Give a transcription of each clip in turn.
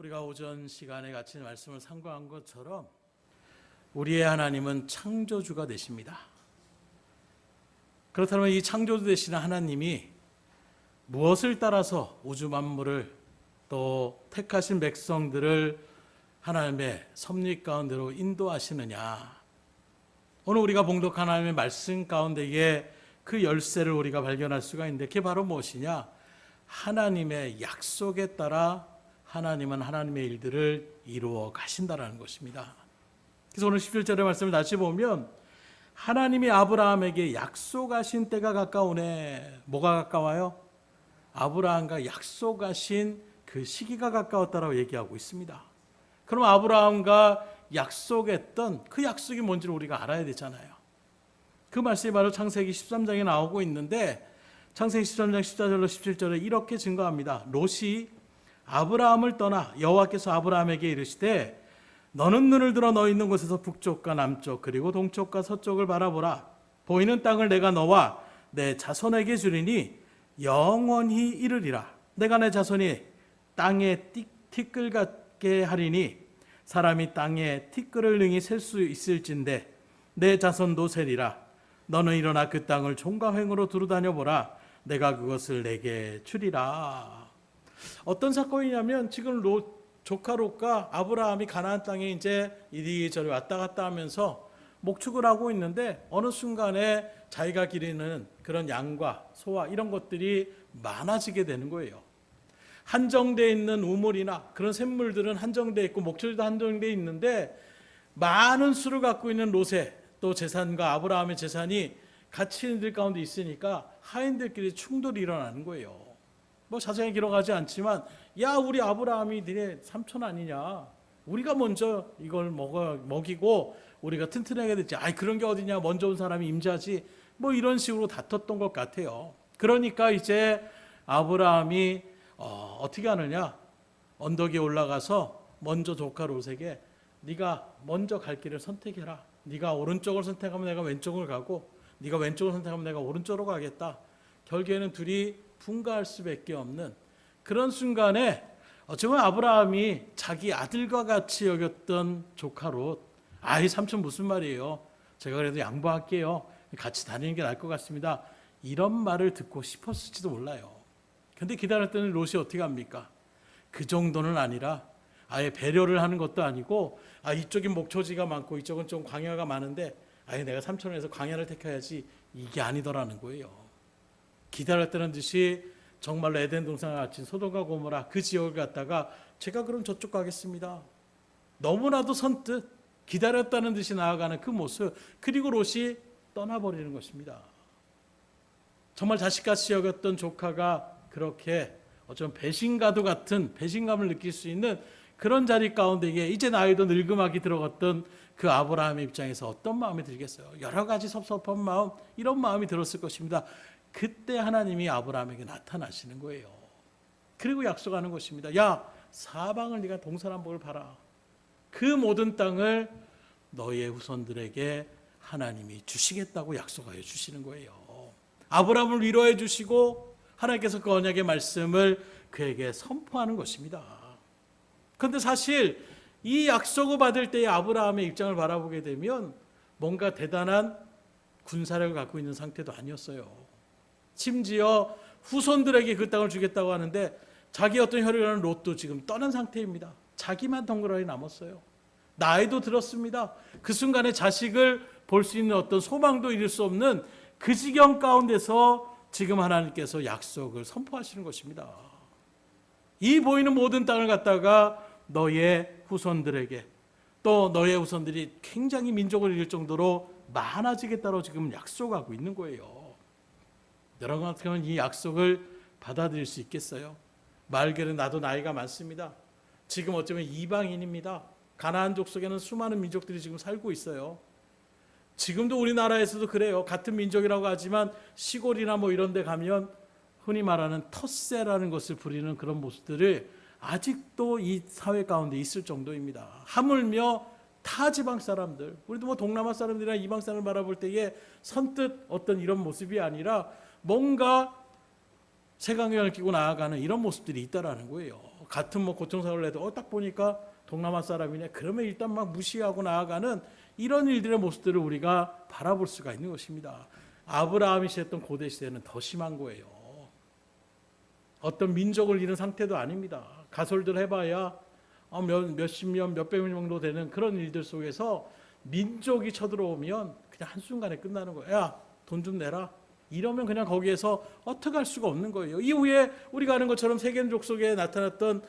우리가 오전 시간에 같이 말씀을 상고한 것처럼 우리의 하나님은 창조주가 되십니다. 그렇다면 이 창조주 되시는 하나님이 무엇을 따라서 우주 만물을 또 택하신 백성들을 하나님의 섭리 가운데로 인도하시느냐. 오늘 우리가 봉독한 하나님의 말씀 가운데에 그 열쇠를 우리가 발견할 수가 있는데 그게 바로 무엇이냐? 하나님의 약속에 따라 하나님은 하나님의 일들을 이루어 가신다라는 것입니다. 그래서 오늘 17절의 말씀을 다시 보면 하나님이 아브라함에게 약속하신 때가 가까우네. 뭐가 가까워요? 아브라함과 약속하신 그 시기가 가까웠다라고 얘기하고 있습니다. 그럼 아브라함과 약속했던 그 약속이 뭔지를 우리가 알아야 되잖아요. 그 말씀이 바로 창세기 13장에 나오고 있는데 창세기 13장 14절로 17절에 이렇게 증거합니다. 롯이 아브라함을 떠나 여호와께서 아브라함에게 이르시되 너는 눈을 들어 너 있는 곳에서 북쪽과 남쪽 그리고 동쪽과 서쪽을 바라보라. 보이는 땅을 내가 너와 내 자손에게 주리니 영원히 이르리라. 내가 내 자손이 땅에 티끌 같게 하리니 사람이 땅에 티끌을 능히 셀 수 있을진데 내 자손도 세리라. 너는 일어나 그 땅을 종과 횡으로 두루다녀 보라. 내가 그것을 내게 주리라. 어떤 사건이냐면 지금 조카 롯과 아브라함이 가나안 땅에 이제 이리저리 왔다 갔다 하면서 목축을 하고 있는데 어느 순간에 자기가 기르는 그런 양과 소와 이런 것들이 많아지게 되는 거예요. 한정되어 있는 우물이나 그런 샘물들은 한정되어 있고 목초지도 한정되어 있는데 많은 수를 갖고 있는 롯의 또 재산과 아브라함의 재산이 같이 있는 가운데 있으니까 하인들끼리 충돌이 일어나는 거예요. 뭐 자세히 기록하지 않지만 야 우리 아브라함이 니네 삼촌 아니냐, 우리가 먼저 이걸 먹이고 우리가 튼튼하게 됐지, 아이 그런 게 어디냐, 먼저 온 사람이 임자지, 뭐 이런 식으로 다퉜던 것 같아요. 그러니까 이제 아브라함이 어떻게 하느냐, 언덕에 올라가서 먼저 조카 롯에게 네가 먼저 갈 길을 선택해라. 네가 오른쪽을 선택하면 내가 왼쪽을 가고 네가 왼쪽을 선택하면 내가 오른쪽으로 가겠다. 결국에는 둘이 분가할 수밖에 없는 그런 순간에 어쩌면 아브라함이 자기 아들과 같이 여겼던 조카 롯, 아이 삼촌 무슨 말이에요, 제가 그래도 양보할게요, 같이 다니는 게 나을 것 같습니다, 이런 말을 듣고 싶었을지도 몰라요. 근데 기다렸더니 롯이 어떻게 합니까? 그 정도는 아니라 아예 배려를 하는 것도 아니고 이쪽이 목초지가 많고 이쪽은 좀 광야가 많은데 아예 내가 삼촌을 해서 광야를 택해야지, 이게 아니더라는 거예요. 기다렸다는 듯이 정말로 에덴 동산과 같이 소돔과 고모라 그 지역을 갔다가 제가 그럼 저쪽 가겠습니다. 너무나도 선뜻 기다렸다는 듯이 나아가는 그 모습, 그리고 롯이 떠나버리는 것입니다. 정말 자식같이 여겼던 조카가 그렇게 어쩌면 배신가도 같은 배신감을 느낄 수 있는 그런 자리 가운데 이제 나이도 늙음하게 들어갔던 그 아브라함의 입장에서 어떤 마음이 들겠어요? 여러 가지 섭섭한 마음, 이런 마음이 들었을 것입니다. 그때 하나님이 아브라함에게 나타나시는 거예요. 그리고 약속하는 것입니다. 야, 사방을 네가 동서남북을 봐라. 그 모든 땅을 너의 후손들에게 하나님이 주시겠다고 약속하여 주시는 거예요. 아브라함을 위로해 주시고 하나님께서 그 언약의 말씀을 그에게 선포하는 것입니다. 그런데 사실 이 약속을 받을 때의 아브라함의 입장을 바라보게 되면 뭔가 대단한 군사력을 갖고 있는 상태도 아니었어요. 심지어 후손들에게 그 땅을 주겠다고 하는데 자기 어떤 혈육이라는 롯도 지금 떠난 상태입니다. 자기만 덩그러니 남았어요. 나이도 들었습니다. 그 순간에 자식을 볼 수 있는 어떤 소망도 이룰 수 없는 그 지경 가운데서 지금 하나님께서 약속을 선포하시는 것입니다. 이 보이는 모든 땅을 갖다가 너의 후손들에게, 또 너의 후손들이 굉장히 민족을 이룰 정도로 많아지겠다고 지금 약속하고 있는 거예요. 여러분 같은 경우는 이 약속을 받아들일 수 있겠어요? 말결은 나도 나이가 많습니다. 지금 어쩌면 이방인입니다. 가나안족 속에는 수많은 민족들이 지금 살고 있어요. 지금도 우리나라에서도 그래요. 같은 민족이라고 하지만 시골이나 뭐 이런 데 가면 흔히 말하는 텃세라는 것을 부리는 그런 모습들을 아직도 이 사회 가운데 있을 정도입니다. 하물며 타 지방 사람들, 우리도 뭐 동남아 사람들이나 이방 사람을 바라볼 때에 선뜻 어떤 이런 모습이 아니라 뭔가 색안경을 끼고 나아가는 이런 모습들이 있다라는 거예요. 같은 고통사고를 해도 딱 보니까 동남아 사람이네. 그러면 일단 막 무시하고 나아가는 이런 일들의 모습들을 우리가 바라볼 수가 있는 것입니다. 아브라함이 지냈던 고대 시대는 더 심한 거예요. 어떤 민족을 잃은 상태도 아닙니다. 가설들 해봐야 몇십 년, 몇백 년 정도 되는 그런 일들 속에서 민족이 쳐들어오면 그냥 한순간에 끝나는 거예요. 야, 돈 좀 내라. 이러면 그냥 거기에서 어떻게 할 수가 없는 거예요. 이후에 우리가 아는 것처럼 세겜족 속에 나타났던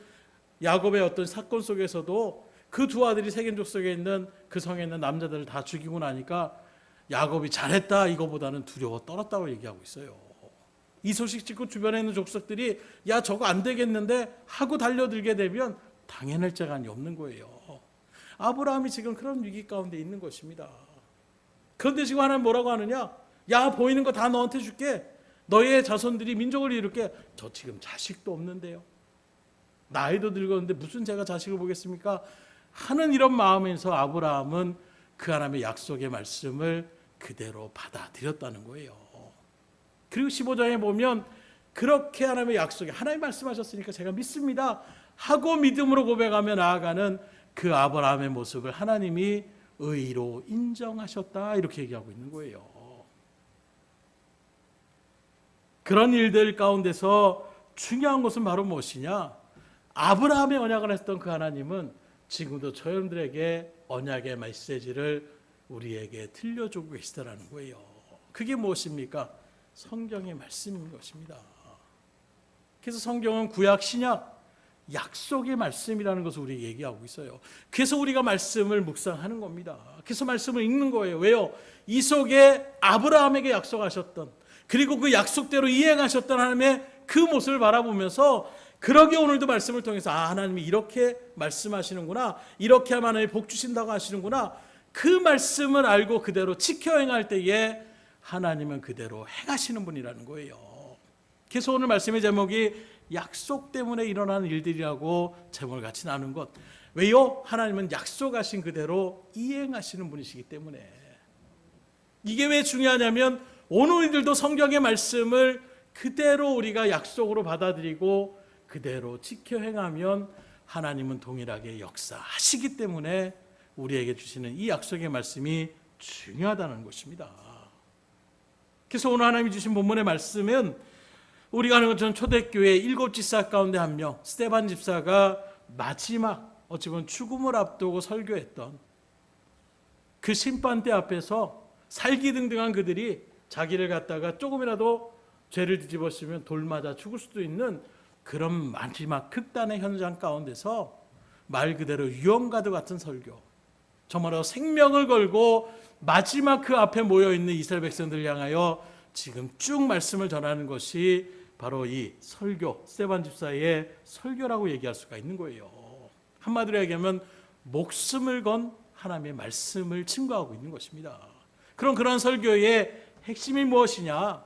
야곱의 어떤 사건 속에서도 그 두 아들이 세겜족 속에 있는 그 성에 있는 남자들을 다 죽이고 나니까 야곱이 잘했다 이거보다는 두려워 떨었다고 얘기하고 있어요. 이 소식 듣고 주변에 있는 족속들이 야 저거 안 되겠는데 하고 달려들게 되면 당해낼 재간이 없는 거예요. 아브라함이 지금 그런 위기 가운데 있는 것입니다. 그런데 지금 하나님 뭐라고 하느냐? 야 보이는 거 다 너한테 줄게. 너의 자손들이 민족을 이룰게. 저 지금 자식도 없는데요. 나이도 늙었는데 무슨 제가 자식을 보겠습니까? 하는 이런 마음에서 아브라함은 그 하나님의 약속의 말씀을 그대로 받아들였다는 거예요. 그리고 15장에 보면 그렇게 하나님의 약속에 하나님 말씀하셨으니까 제가 믿습니다 하고 믿음으로 고백하며 나아가는 그 아브라함의 모습을 하나님이 의로 인정하셨다 이렇게 얘기하고 있는 거예요. 그런 일들 가운데서 중요한 것은 바로 무엇이냐? 아브라함의 언약을 했던 그 하나님은 지금도 저 여러분들에게 언약의 메시지를 우리에게 들려주고 계시다라는 거예요. 그게 무엇입니까? 성경의 말씀인 것입니다. 그래서 성경은 구약 신약 약속의 말씀이라는 것을 우리에게 얘기하고 있어요. 그래서 우리가 말씀을 묵상하는 겁니다. 그래서 말씀을 읽는 거예요. 왜요? 이 속에 아브라함에게 약속하셨던 그리고 그 약속대로 이행하셨던 하나님의 그 모습을 바라보면서 그러게 오늘도 말씀을 통해서 하나님이 이렇게 말씀하시는구나, 이렇게 하면 하나님이 복 주신다고 하시는구나, 그 말씀을 알고 그대로 지켜 행할 때에 하나님은 그대로 행하시는 분이라는 거예요. 그래서 오늘 말씀의 제목이 약속 때문에 일어나는 일들이라고 제목을 같이 나눈 것. 왜요? 하나님은 약속하신 그대로 이행하시는 분이시기 때문에. 이게 왜 중요하냐면 오늘 우리들도 성경의 말씀을 그대로 우리가 약속으로 받아들이고 그대로 지켜 행하면 하나님은 동일하게 역사하시기 때문에 우리에게 주시는 이 약속의 말씀이 중요하다는 것입니다. 그래서 오늘 하나님이 주신 본문의 말씀은 우리가 아는 것처럼 초대교회 7 집사 가운데 한 명 스데반 집사가 마지막 어찌 보면 죽음을 앞두고 설교했던 그 심판대 앞에서 살기등등한 그들이 자기를 갖다가 조금이라도 죄를 뒤집었으면 돌 맞아 죽을 수도 있는 그런 마지막 극단의 현장 가운데서 말 그대로 유언가드 같은 설교, 정말로 생명을 걸고 마지막 그 앞에 모여있는 이스라엘 백성들을 향하여 지금 쭉 말씀을 전하는 것이 바로 이 설교, 스데반 집사의 설교라고 얘기할 수가 있는 거예요. 한마디로 얘기하면 목숨을 건 하나님의 말씀을 증거하고 있는 것입니다. 그럼 그런 설교의 핵심이 무엇이냐?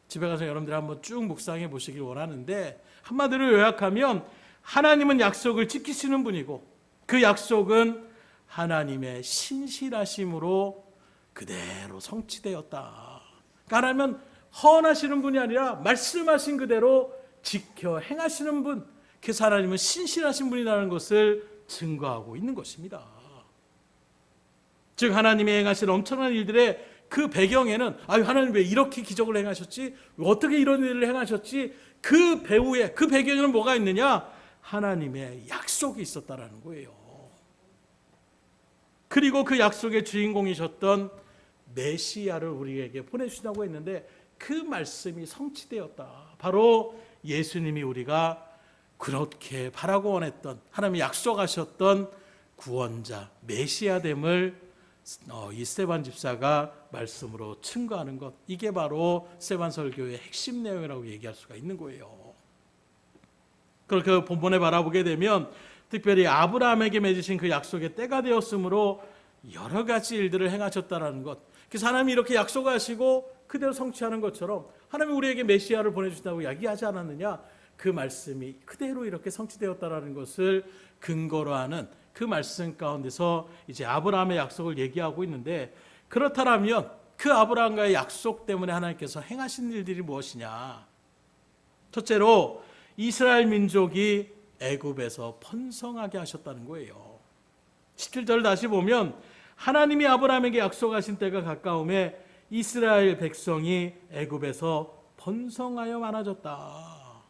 집에 가서 여러분들 한번 쭉 묵상해 보시길 원하는데 한마디로 요약하면 하나님은 약속을 지키시는 분이고 그 약속은 하나님의 신실하심으로 그대로 성취되었다. 그러니까 하나님은 헌하시는 분이 아니라 말씀하신 그대로 지켜 행하시는 분, 그래서 하나님은 신실하신 분이라는 것을 증거하고 있는 것입니다. 즉 하나님이 행하신 엄청난 일들의 그 배경에는 하나님 왜 이렇게 기적을 행하셨지? 어떻게 이런 일을 행하셨지? 그 배후에 그 배경에는 뭐가 있느냐? 하나님의 약속이 있었다라는 거예요. 그리고 그 약속의 주인공이셨던 메시아를 우리에게 보내주신다고 했는데 그 말씀이 성취되었다. 바로 예수님이 우리가 그렇게 바라고 원했던 하나님이 약속하셨던 구원자 메시아됨을 이 스데반 집사가 말씀으로 증거하는 것, 이게 바로 스데반 설교의 핵심 내용이라고 얘기할 수가 있는 거예요. 그렇게 본문에 바라보게 되면 특별히 아브라함에게 맺으신 그 약속의 때가 되었으므로 여러 가지 일들을 행하셨다는 것, 그래서 하나님이 이렇게 약속하시고 그대로 성취하는 것처럼 하나님이 우리에게 메시아를 보내주신다고 이야기하지 않았느냐? 그 말씀이 그대로 이렇게 성취되었다는 것을 근거로 하는 그 말씀 가운데서 이제 아브라함의 약속을 얘기하고 있는데, 그렇다면 그 아브라함과의 약속 때문에 하나님께서 행하신 일들이 무엇이냐? 첫째로 이스라엘 민족이 애굽에서 번성하게 하셨다는 거예요. 17절 다시 보면 하나님이 아브라함에게 약속하신 때가 가까움에 이스라엘 백성이 애굽에서 번성하여 많아졌다.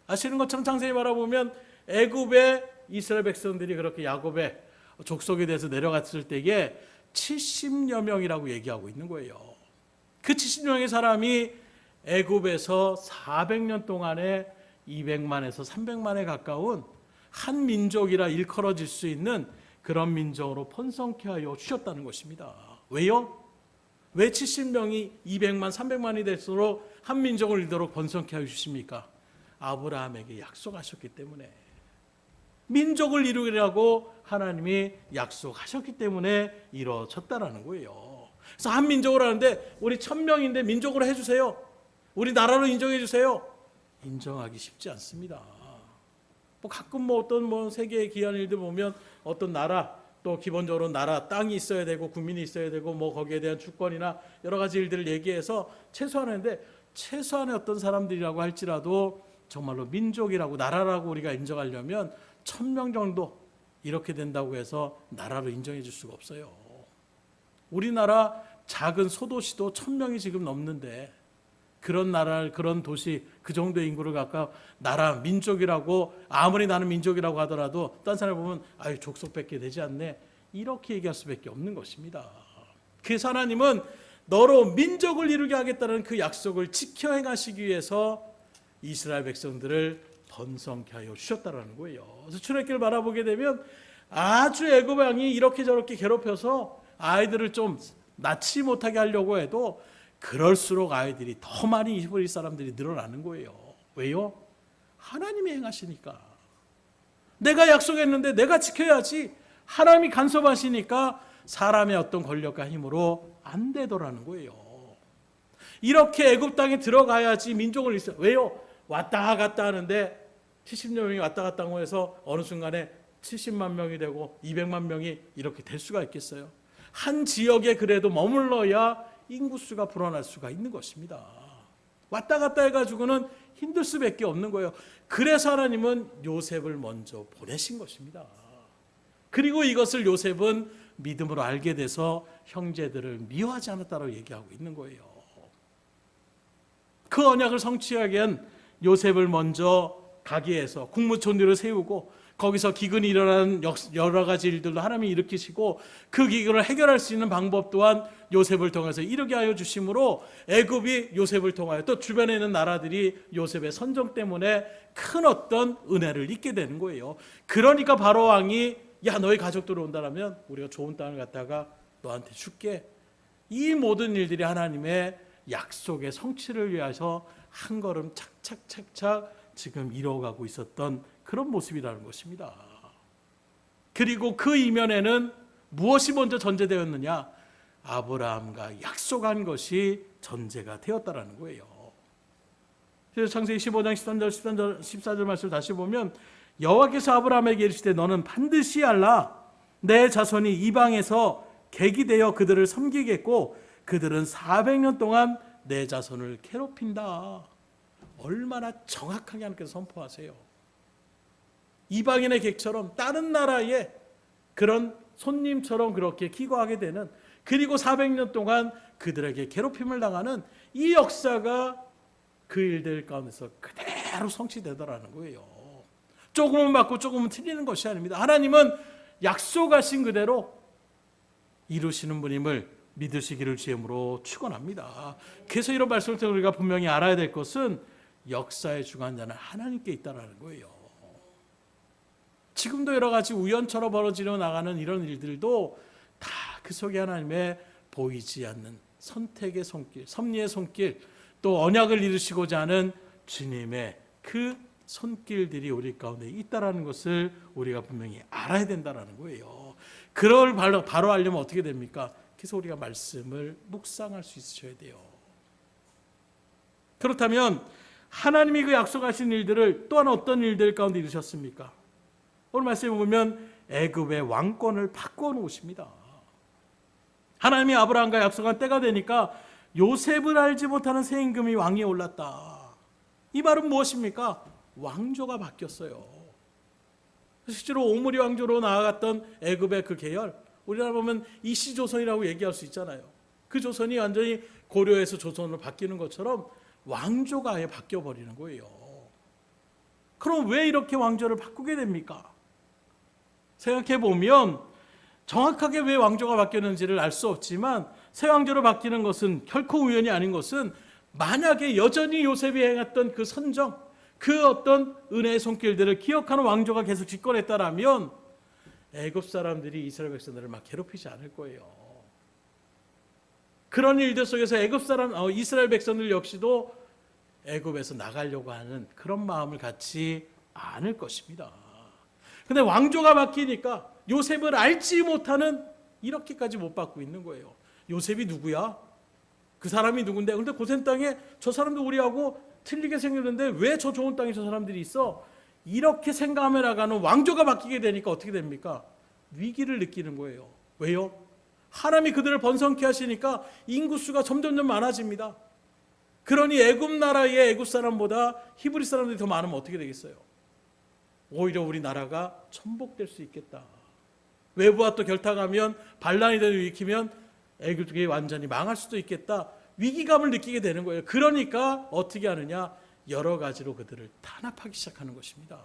아시는 것처럼 창세기 바라보면 애굽의 이스라엘 백성들이 그렇게 야곱의 족속에 대해서 내려갔을 때에 70여 명이라고 얘기하고 있는 거예요. 그 70명의 사람이 애굽에서 400년 동안에 200만에서 300만에 가까운 한 민족이라 일컬어질 수 있는 그런 민족으로 번성케 하여 주셨다는 것입니다. 왜요? 왜 70명이 200만, 300만이 될수록 한 민족을 이르도록 번성케 하여 주십니까? 아브라함에게 약속하셨기 때문에, 민족을 이루리라고 하나님이 약속하셨기 때문에 이루어졌다라는 거예요. 그래서 한 민족으로 하는데 우리 1000명인데 민족으로 해주세요. 우리 나라로 인정해 주세요. 인정하기 쉽지 않습니다. 가끔 어떤 세계의 귀한 일들 보면 어떤 나라, 또 기본적으로 나라 땅이 있어야 되고 국민이 있어야 되고 거기에 대한 주권이나 여러 가지 일들을 얘기해서 최소한인데, 최소한의 어떤 사람들이라고 할지라도 정말로 민족이라고 나라라고 우리가 인정하려면 1000명 정도 이렇게 된다고 해서 나라로 인정해 줄 수가 없어요. 우리나라 작은 소도시도 1000명이 지금 넘는데, 그런 나라, 그런 도시, 그 정도의 인구를 갖고 나라, 민족이라고, 아무리 나는 민족이라고 하더라도 딴 사람을 보면 아유 족속밖에 되지 않네, 이렇게 얘기할 수밖에 없는 것입니다. 그래서 하나님은 너로 민족을 이루게 하겠다는 그 약속을 지켜 행하시기 위해서 이스라엘 백성들을 번성케 하여 주셨다는 거예요. 그래서 출애굽기를 바라보게 되면 아주 애굽 왕이 이렇게 저렇게 괴롭혀서 아이들을 좀 낳지 못하게 하려고 해도 그럴수록 아이들이 더 많이 히브리 사람들이 늘어나는 거예요. 왜요? 하나님이 행하시니까. 내가 약속했는데 내가 지켜야지. 하나님이 간섭하시니까 사람의 어떤 권력과 힘으로 안 되더라는 거예요. 이렇게 애굽 땅에 들어가야지 민족을 있어요. 왜요? 왔다 갔다 하는데 70여 명이 왔다 갔다 하고 해서 어느 순간에 70만 명이 되고 200만 명이 이렇게 될 수가 있겠어요? 한 지역에 그래도 머물러야 인구수가 불어날 수가 있는 것입니다. 왔다 갔다 해가지고는 힘들 수밖에 없는 거예요. 그래서 하나님은 요셉을 먼저 보내신 것입니다. 그리고 이것을 요셉은 믿음으로 알게 돼서 형제들을 미워하지 않았다고 얘기하고 있는 거예요. 그 언약을 성취하기 위한 요셉을 먼저 가게 해서 국무총리를 세우고, 거기서 기근이 일어나는 여러 가지 일들도 하나님이 일으키시고, 그 기근을 해결할 수 있는 방법 또한 요셉을 통해서 이루게 하여 주심으로 애굽이 요셉을 통하여, 또 주변에 있는 나라들이 요셉의 선정 때문에 큰 어떤 은혜를 입게 되는 거예요. 그러니까 바로 왕이 야 너희 가족들 온다라면 우리가 좋은 땅을 갖다가 너한테 줄게. 이 모든 일들이 하나님의 약속의 성취를 위해서 한 걸음 착착착착 지금 이뤄가고 있었던 그런 모습이라는 것입니다. 그리고 그 이면에는 무엇이 먼저 전제되었느냐? 아브라함과 약속한 것이 전제가 되었다라는 거예요. 그래서 창세기 15장 13절 14절 말씀을 다시 보면 여호와께서 아브라함에게 이르시되 너는 반드시 알라. 내 자손이 이방에서 객이 되어 그들을 섬기겠고 그들은 400년 동안 내 자손을 괴롭힌다. 얼마나 정확하게 하나님께서 선포하세요. 이방인의 객처럼 다른 나라의 그런 손님처럼 그렇게 기거하게 되는, 그리고 400년 동안 그들에게 괴롭힘을 당하는 이 역사가 그 일들 가운데서 그대로 성취되더라는 거예요. 조금은 맞고 조금은 틀리는 것이 아닙니다. 하나님은 약속하신 그대로 이루시는 분임을 믿으시기를 주임으로 축원합니다. 그래서 이런 말씀을 통해 우리가 분명히 알아야 될 것은 역사의 주관자는 하나님께 있다는 거예요. 지금도 여러 가지 우연처럼 벌어지려 나가는 이런 일들도 다 그 속에 하나님의 보이지 않는 선택의 손길, 섭리의 손길, 또 언약을 이루시고자 하는 주님의 그 손길들이 우리 가운데 있다는 것을 우리가 분명히 알아야 된다는 거예요. 그걸 바로 알려면 어떻게 됩니까? 그래서 우리가 말씀을 묵상할 수 있으셔야 돼요. 그렇다면 하나님이 그 약속하신 일들을 또한 어떤 일들 가운데 이루셨습니까? 오늘 말씀에 보면 애굽의 왕권을 바꿔놓으십니다. 하나님이 아브라함과 약속한 때가 되니까 요셉을 알지 못하는 새 임금이 왕위에 올랐다. 이 말은 무엇입니까? 왕조가 바뀌었어요. 실제로 오므리 왕조로 나아갔던 애굽의 그 계열, 우리나라 보면 이씨조선이라고 얘기할 수 있잖아요. 그 조선이 완전히 고려에서 조선으로 바뀌는 것처럼 왕조가 아예 바뀌어버리는 거예요. 그럼 왜 이렇게 왕조를 바꾸게 됩니까? 생각해보면 정확하게 왜 왕조가 바뀌었는지를 알 수 없지만 새 왕조로 바뀌는 것은 결코 우연이 아닌 것은 만약에 여전히 요셉이 행했던 그 선정, 그 어떤 은혜의 손길들을 기억하는 왕조가 계속 집권했다라면 애굽 사람들이 이스라엘 백성들을 막 괴롭히지 않을 거예요. 그런 일들 속에서 이스라엘 백성들 역시도 애굽에서 나가려고 하는 그런 마음을 갖지 않을 것입니다. 근데 왕조가 바뀌니까 요셉을 알지 못하는 이렇게까지 못 받고 있는 거예요. 요셉이 누구야? 그 사람이 누군데? 근데 고센 땅에 저 사람도 우리하고 틀리게 생겼는데 왜 저 좋은 땅에 저 사람들이 있어? 이렇게 생각하며 나가는 왕조가 바뀌게 되니까 어떻게 됩니까? 위기를 느끼는 거예요. 왜요? 하나님이 그들을 번성케 하시니까 인구수가 점점점 많아집니다. 그러니 애굽 나라의 애굽 사람보다 히브리 사람들이 더 많으면 어떻게 되겠어요? 오히려 우리나라가 천복될 수 있겠다. 외부와 또 결탁하면 반란이 되고 일으키면 애굽이 완전히 망할 수도 있겠다. 위기감을 느끼게 되는 거예요. 그러니까 어떻게 하느냐? 여러 가지로 그들을 탄압하기 시작하는 것입니다.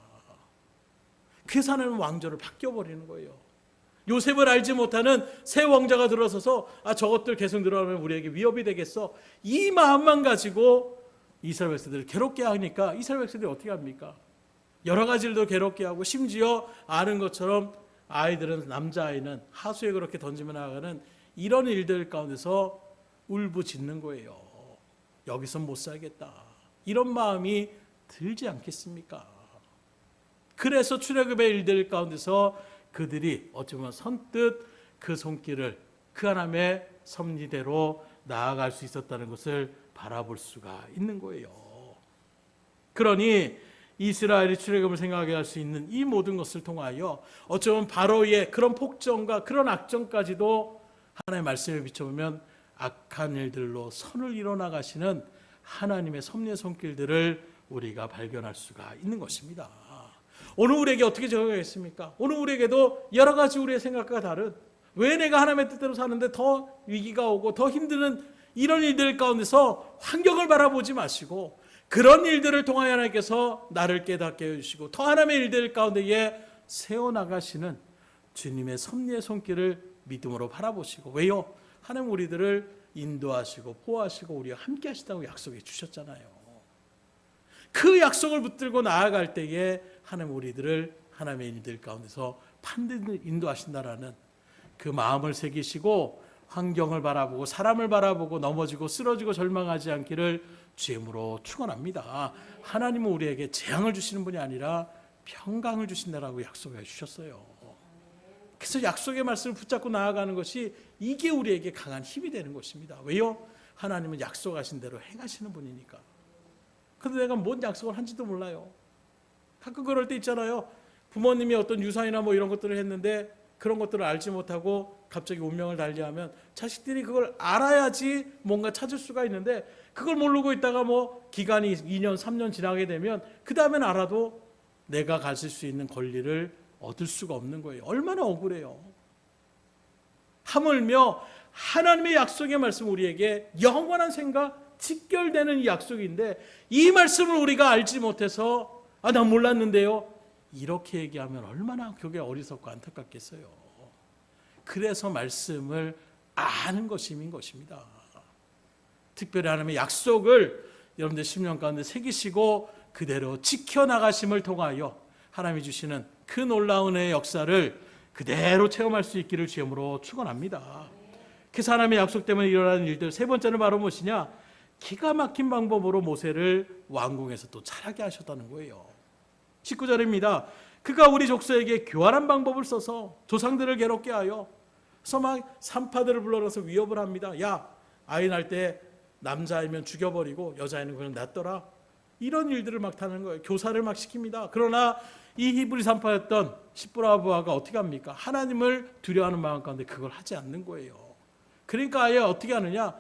그래서 하나님은 왕조를 바뀌어버리는 거예요. 요셉을 알지 못하는 새 왕자가 들어서서 저것들 계속 늘어나면 우리에게 위협이 되겠어. 이 마음만 가지고 이스라엘 백성들을 괴롭게 하니까 이스라엘 백성들이 어떻게 합니까? 여러 가지를 괴롭게 하고 심지어 아는 것처럼 아이들은 남자아이는 하수에 그렇게 던지며 나가는 이런 일들 가운데서 울부짖는 거예요. 여기서 못 살겠다. 이런 마음이 들지 않겠습니까? 그래서 출애굽의 일들 가운데서 그들이 어쩌면 선뜻 그 손길을 그 하나님의 섭리대로 나아갈 수 있었다는 것을 바라볼 수가 있는 거예요. 그러니 이스라엘이 출애굽을 생각하게 할 수 있는 이 모든 것을 통하여 어쩌면 바로의 그런 폭정과 그런 악정까지도 하나님의 말씀에 비춰보면 악한 일들로 선을 이뤄나가시는 하나님의 섭리의 손길들을 우리가 발견할 수가 있는 것입니다. 오늘 우리에게 어떻게 적용하겠습니까? 오늘 우리에게도 여러 가지 우리의 생각과 다른, 왜 내가 하나님의 뜻대로 사는데 더 위기가 오고 더 힘드는 이런 일들 가운데서 환경을 바라보지 마시고 그런 일들을 통하여 하나님께서 나를 깨닫게 해주시고 더 하나님의 일들 가운데에 세워나가시는 주님의 섭리의 손길을 믿음으로 바라보시고, 왜요? 하나님 우리들을 인도하시고 보호하시고 우리와 함께 하시다고 약속해 주셨잖아요. 그 약속을 붙들고 나아갈 때에 하나님 우리들을 하나님의 일들 가운데서 반드시 인도하신다라는 그 마음을 새기시고 환경을 바라보고 사람을 바라보고 넘어지고 쓰러지고 절망하지 않기를 주임으로 축원합니다. 하나님은 우리에게 재앙을 주시는 분이 아니라 평강을 주신다라고 약속해 주셨어요. 그래서 약속의 말씀을 붙잡고 나아가는 것이 이게 우리에게 강한 힘이 되는 것입니다. 왜요? 하나님은 약속하신 대로 행하시는 분이니까. 그런데 내가 뭔 약속을 한지도 몰라요. 가끔 그럴 때 있잖아요. 부모님이 어떤 유산이나 뭐 이런 것들을 했는데 그런 것들을 알지 못하고 갑자기 운명을 달리하면 자식들이 그걸 알아야지 뭔가 찾을 수가 있는데 그걸 모르고 있다가 뭐 기간이 2년, 3년 지나게 되면 그 다음엔 알아도 내가 가질 수 있는 권리를 얻을 수가 없는 거예요. 얼마나 억울해요. 하물며 하나님의 약속의 말씀 우리에게 영원한 생각 직결되는 이 약속인데 이 말씀을 우리가 알지 못해서 난 몰랐는데요. 이렇게 얘기하면 얼마나 그게 어리석고 안타깝겠어요. 그래서 말씀을 아는 것이 힘인 것입니다. 특별히 하나님의 약속을 여러분들 심령 가운데 새기시고 그대로 지켜나가심을 통하여 하나님이 주시는 그 놀라운 은혜의 역사를 그대로 체험할 수 있기를 주임으로 축원합니다. 그래서 하나님의 약속 때문에 일어나는 일들 세 번째는 바로 무엇이냐? 기가 막힌 방법으로 모세를 왕궁에서 또 자라게 하셨다는 거예요. 19절입니다. 그가 우리 족속에게 교활한 방법을 써서 조상들을 괴롭게 하여 그래서 막 산파들을 불러서 위협을 합니다. 야, 아이 날 때 남자이면 죽여버리고 여자애는 그냥 놔둬라. 이런 일들을 막 하는 거예요. 교사를 막 시킵니다. 그러나 이 히브리 산파였던 시브라부아가 어떻게 합니까? 하나님을 두려워하는 마음 가운데 그걸 하지 않는 거예요. 그러니까 아예 어떻게 하느냐?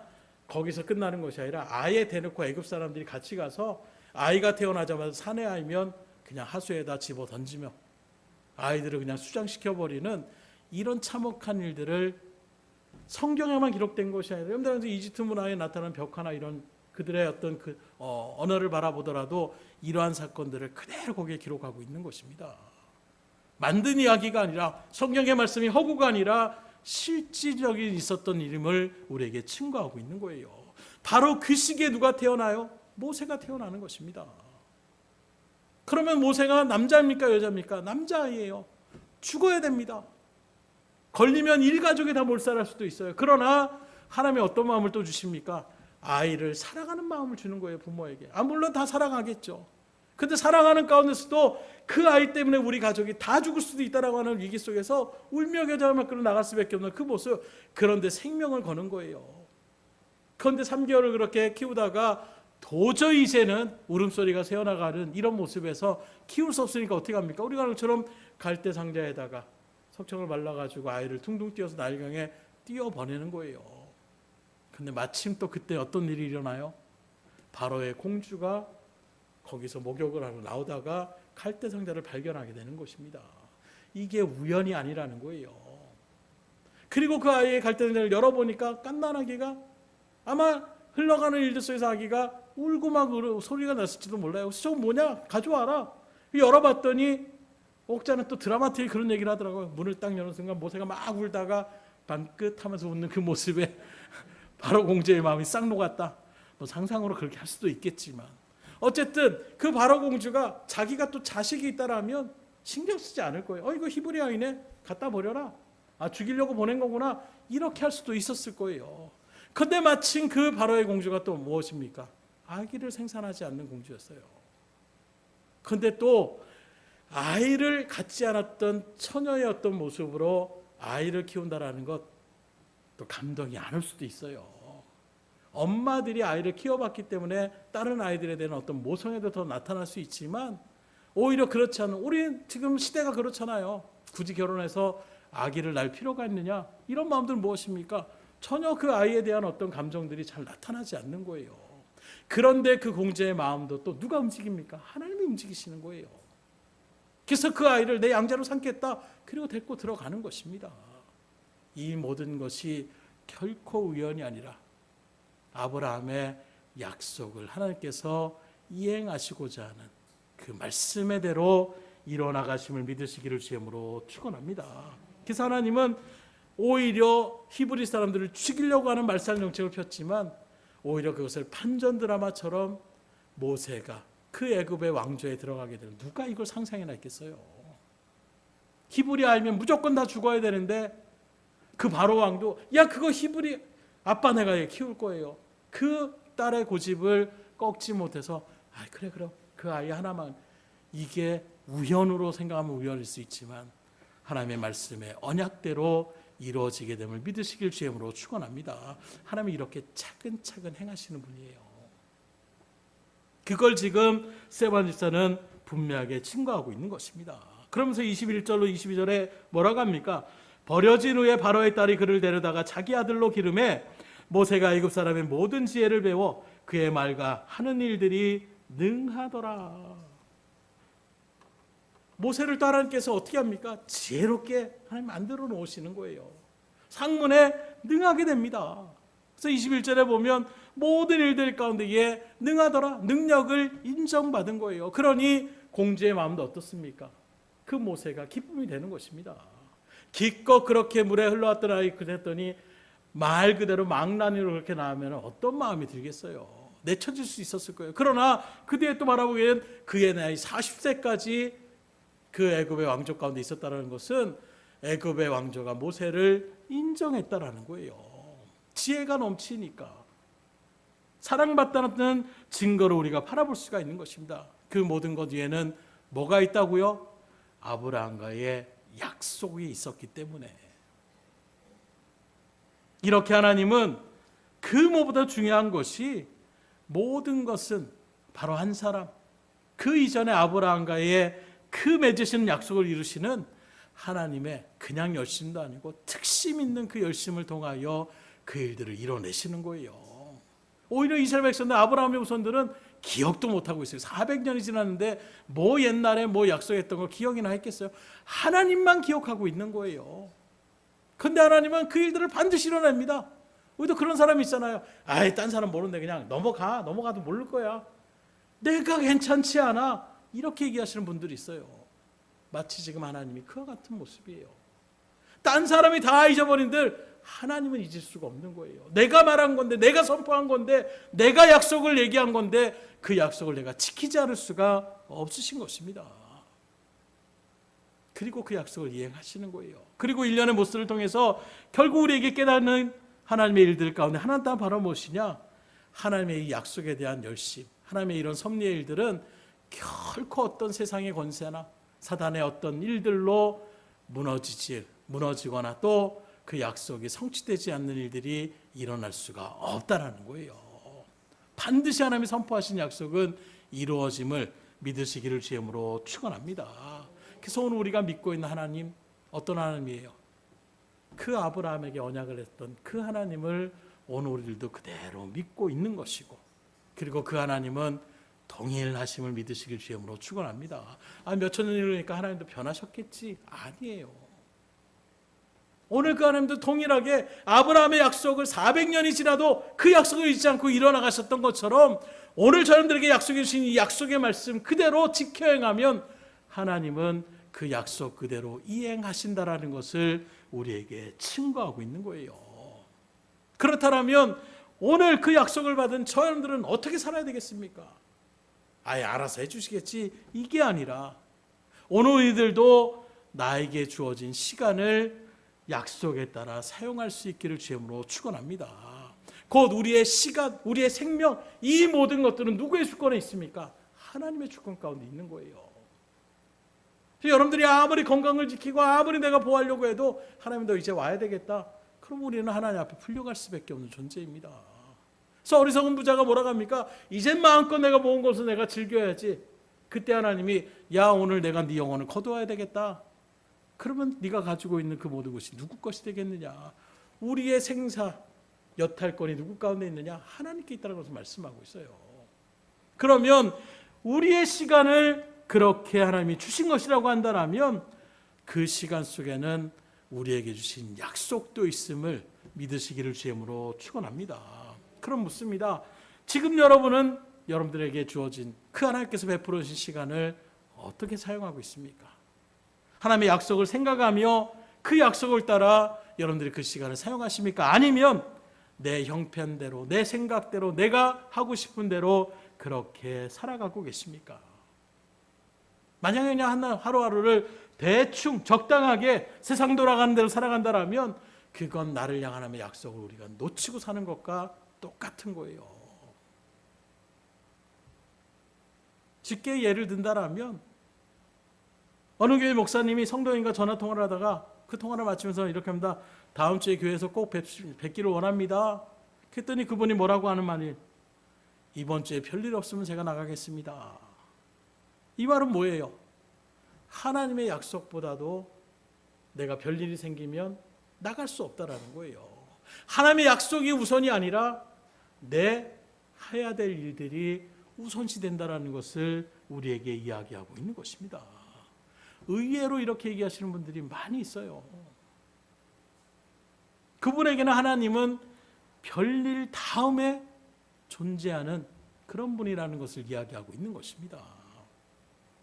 거기서 끝나는 것이 아니라 아예 대놓고 애굽 사람들이 같이 가서 아이가 태어나자마자 사내 아이면 그냥 하수에다 집어 던지며 아이들을 그냥 수장시켜버리는 이런 참혹한 일들을 성경에만 기록된 것이 아니라 여러분들 이집트 문화에 나타난 벽화나 이런 그들의 어떤 언어를 바라보더라도 이러한 사건들을 그대로 거기에 기록하고 있는 것입니다. 만든 이야기가 아니라 성경의 말씀이 허구가 아니라 실질적인 있었던 일임을 우리에게 증거하고 있는 거예요. 바로 그 시기에 누가 태어나요? 모세가 태어나는 것입니다. 그러면 모세가 남자입니까 여자입니까? 남자아이예요. 죽어야 됩니다. 걸리면 일가족이 다 몰살할 수도 있어요. 그러나 하나님이 어떤 마음을 또 주십니까? 아이를 사랑하는 마음을 주는 거예요. 부모에게. 물론 다 사랑하겠죠. 근데 사랑하는 가운데서도 그 아이 때문에 우리 가족이 다 죽을 수도 있다라고 하는 위기 속에서 울며 겨자며 끌어 나갈 수밖에 없는 그 모습. 그런데 생명을 거는 거예요. 그런데 3개월을 그렇게 키우다가 도저히 이제는 울음소리가 새어나가는 이런 모습에서 키울 수 없으니까 어떻게 합니까? 우리가 그처럼 갈대 상자에다가 석청을 말라가지고 아이를 퉁퉁 띄워서 나일강에 띄워보내는 거예요. 근데 마침 또 그때 어떤 일이 일어나요? 바로의 공주가 거기서 목욕을 하러 나오다가 갈대 상자를 발견하게 되는 것입니다. 이게 우연이 아니라는 거예요. 그리고 그 아이의 갈대 상자를 열어보니까 갓난아기가 아마 흘러가는 일들 속에서 아기가 울고 막 소리가 났을지도 몰라요. 그래서 저거 뭐냐? 가져와라. 열어봤더니 옥자는 또 드라마틱 그런 얘기를 하더라고요. 문을 딱 여는 순간 모세가 막 울다가 반긋하면서 웃는 그 모습에 바로 공주의 마음이 싹 녹았다. 뭐 상상으로 그렇게 할 수도 있겠지만 어쨌든 그 바로 공주가 자기가 또 자식이 있다라면 신경 쓰지 않을 거예요. 이거 히브리 아이네. 갖다 버려라. 죽이려고 보낸 거구나. 이렇게 할 수도 있었을 거예요. 그런데 마침 그 바로의 공주가 또 무엇입니까? 아기를 생산하지 않는 공주였어요. 그런데 또 아이를 갖지 않았던 처녀의 어떤 모습으로 아이를 키운다라는 것 또 감동이 안 올 수도 있어요. 엄마들이 아이를 키워봤기 때문에 다른 아이들에 대한 어떤 모성애도 더 나타날 수 있지만 오히려 그렇지 않은 우리 지금 시대가 그렇잖아요. 굳이 결혼해서 아기를 낳을 필요가 있느냐 이런 마음들은 무엇입니까? 전혀 그 아이에 대한 어떤 감정들이 잘 나타나지 않는 거예요. 그런데 그 공주의 마음도 또 누가 움직입니까? 하나님이 움직이시는 거예요. 그래서 그 아이를 내 양자로 삼겠다. 그리고 데리고 들어가는 것입니다. 이 모든 것이 결코 우연이 아니라 아브라함의 약속을 하나님께서 이행하시고자 하는 그 말씀의 대로 이뤄나가심을 믿으시기를 주님으로 축원합니다. 그래서 하나님은 오히려 히브리 사람들을 죽이려고 하는 말살 정책을 폈지만 오히려 그것을 판전 드라마처럼 모세가 그 애굽의 왕조에 들어가게 되는 누가 이걸 상상해나 있겠어요. 히브리 아이면 무조건 다 죽어야 되는데 그 바로 왕도 그거 히브리 아빠 내가 키울 거예요. 그 딸의 고집을 꺾지 못해서 그래 그 아이 하나만 이게 우연으로 생각하면 우연일 수 있지만 하나님의 말씀에 언약대로 이루어지게 됨을 믿으시길 주님으로 축원합니다. 하나님이 이렇게 차근차근 행하시는 분이에요. 그걸 지금 스데반 집사는 분명하게 증거하고 있는 것입니다. 그러면서 21절로 22절에 뭐라고 합니까? 버려진 후에 바로의 딸이 그를 데려다가 자기 아들로 기름해 모세가 애굽 사람의 모든 지혜를 배워 그의 말과 하는 일들이 능하더라. 모세를 또 하나님께서 어떻게 합니까? 지혜롭게 하나님 만들어 놓으시는 거예요. 상문에 능하게 됩니다. 그래서 21절에 보면 모든 일들 가운데 얘 능하더라. 능력을 인정받은 거예요. 그러니 공주의 마음도 어떻습니까? 그 모세가 기쁨이 되는 것입니다. 기껏 그렇게 물에 흘러왔던 아이 그랬더니 말 그대로 망나니로 그렇게 나오면 어떤 마음이 들겠어요. 내쳐질 수 있었을 거예요. 그러나 그 뒤에 또 바라보기엔 그의 나이 40세까지 그 애굽의 왕족 가운데 있었다는 것은 애굽의 왕조가 모세를 인정했다라는 거예요. 지혜가 넘치니까 사랑받다는 증거를 우리가 바라볼 수가 있는 것입니다. 그 모든 것 위에는 뭐가 있다고요? 아브라함과의 약속이 있었기 때문에. 이렇게 하나님은 그 무엇보다 중요한 것이 모든 것은 바로 한 사람, 그 이전에 아브라함과의 그 맺으시는 약속을 이루시는 하나님의 그냥 열심도 아니고 특심 있는 그 열심을 통하여 그 일들을 이뤄내시는 거예요. 오히려 이스라엘 백성들, 아브라함의 후손들은 기억도 못하고 있어요. 400년이 지났는데 뭐 옛날에 뭐 약속했던 걸 기억이나 했겠어요? 하나님만 기억하고 있는 거예요. 근데 하나님은 그 일들을 반드시 이뤄냅니다. 우리도 그런 사람이 있잖아요. 아이, 딴 사람 모르는데 그냥 넘어가도 모를 거야. 내가 괜찮지 않아. 이렇게 얘기하시는 분들이 있어요. 마치 지금 하나님이 그와 같은 모습이에요. 딴 사람이 다 잊어버린들 하나님은 잊을 수가 없는 거예요. 내가 말한 건데, 내가 선포한 건데, 내가 약속을 얘기한 건데 그 약속을 내가 지키지 않을 수가 없으신 것입니다. 그리고 그 약속을 이행하시는 거예요. 그리고 일련의 모습을 통해서 결국 우리에게 깨닫는 하나님의 일들 가운데 하나 다 바로 무엇이냐? 하나님의 이 약속에 대한 열심, 하나님의 이런 섭리의 일들은 결코 어떤 세상의 권세나 사단의 어떤 일들로 무너지거나 또 그 약속이 성취되지 않는 일들이 일어날 수가 없다라는 거예요. 반드시 하나님이 선포하신 약속은 이루어짐을 믿으시기를 주임으로 축원합니다. 그래서 오늘 우리가 믿고 있는 하나님, 어떤 하나님이에요? 그 아브라함에게 언약을 했던 그 하나님을 오늘 우리들도 그대로 믿고 있는 것이고, 그리고 그 하나님은 동일하심을 믿으시길 주임으로 축원합니다. 몇천 년 이르니까 하나님도 변하셨겠지? 아니에요. 오늘 그 하나님도 동일하게 아브라함의 약속을 400년이 지나도 그 약속을 잊지 않고 일어나가셨던 것처럼 오늘 저희들에게 약속해 주신 이 약속의 말씀 그대로 지켜 행하면 하나님은 그 약속 그대로 이행하신다라는 것을 우리에게 증거하고 있는 거예요. 그렇다면 오늘 그 약속을 받은 저희들은 어떻게 살아야 되겠습니까? 아예 알아서 해주시겠지, 이게 아니라 오늘 우리들도 나에게 주어진 시간을 약속에 따라 사용할 수 있기를 주임으로 축원합니다. 곧 우리의 시간, 우리의 생명, 이 모든 것들은 누구의 주권에 있습니까? 하나님의 주권 가운데 있는 거예요. 여러분들이 아무리 건강을 지키고 아무리 내가 보호하려고 해도 하나님 너 이제 와야 되겠다. 그럼 우리는 하나님 앞에 풀려갈 수밖에 없는 존재입니다. 그래서 어리석은 부자가 뭐라고 합니까? 이젠 마음껏 내가 모은 것을 내가 즐겨야지. 그때 하나님이 야, 오늘 내가 네 영혼을 거두어야 되겠다. 그러면 네가 가지고 있는 그 모든 것이 누구 것이 되겠느냐? 우리의 생사, 여탈권이 누구 가운데 있느냐? 하나님께 있다는 것을 말씀하고 있어요. 그러면 우리의 시간을 그렇게 하나님이 주신 것이라고 한다면 그 시간 속에는 우리에게 주신 약속도 있음을 믿으시기를 주임으로 축원합니다. 그럼 묻습니다. 지금 여러분은 여러분들에게 주어진 그 하나님께서 베풀어 주신 시간을 어떻게 사용하고 있습니까? 하나님의 약속을 생각하며 그 약속을 따라 여러분들이 그 시간을 사용하십니까? 아니면 내 형편대로, 내 생각대로, 내가 하고 싶은 대로 그렇게 살아가고 계십니까? 만약에 그냥 하루하루를 대충 적당하게 세상 돌아가는 대로 살아간다면 그건 나를 향한 하나님의 약속을 우리가 놓치고 사는 것과 똑같은 거예요. 쉽게 예를 든다면 어느 교회 목사님이 성도님과 전화통화를 하다가 그 통화를 마치면서 이렇게 합니다. 다음 주에 교회에서 꼭 뵙기를 원합니다. 그랬더니 그분이 뭐라고 하는 말이 이번 주에 별일 없으면 제가 나가겠습니다. 이 말은 뭐예요? 하나님의 약속보다도 내가 별일이 생기면 나갈 수 없다라는 거예요. 하나님의 약속이 우선이 아니라 내 해야 될 일들이 우선시 된다라는 것을 우리에게 이야기하고 있는 것입니다. 의외로 이렇게 얘기하시는 분들이 많이 있어요. 그분에게는 하나님은 별일 다음에 존재하는 그런 분이라는 것을 이야기하고 있는 것입니다.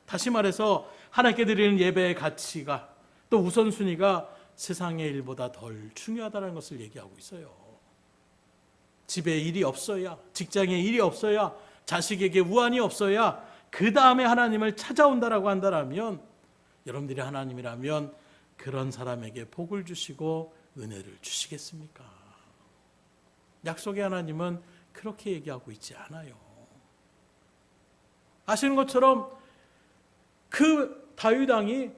다시 말해서 하나님께 드리는 예배의 가치가 또 우선순위가 세상의 일보다 덜 중요하다는 것을 얘기하고 있어요. 집에 일이 없어야, 직장에 일이 없어야, 자식에게 우환이 없어야 그 다음에 하나님을 찾아온다라고 한다면 여러분들이 하나님이라면 그런 사람에게 복을 주시고 은혜를 주시겠습니까? 약속의 하나님은 그렇게 얘기하고 있지 않아요. 아시는 것처럼 그 다윗 왕이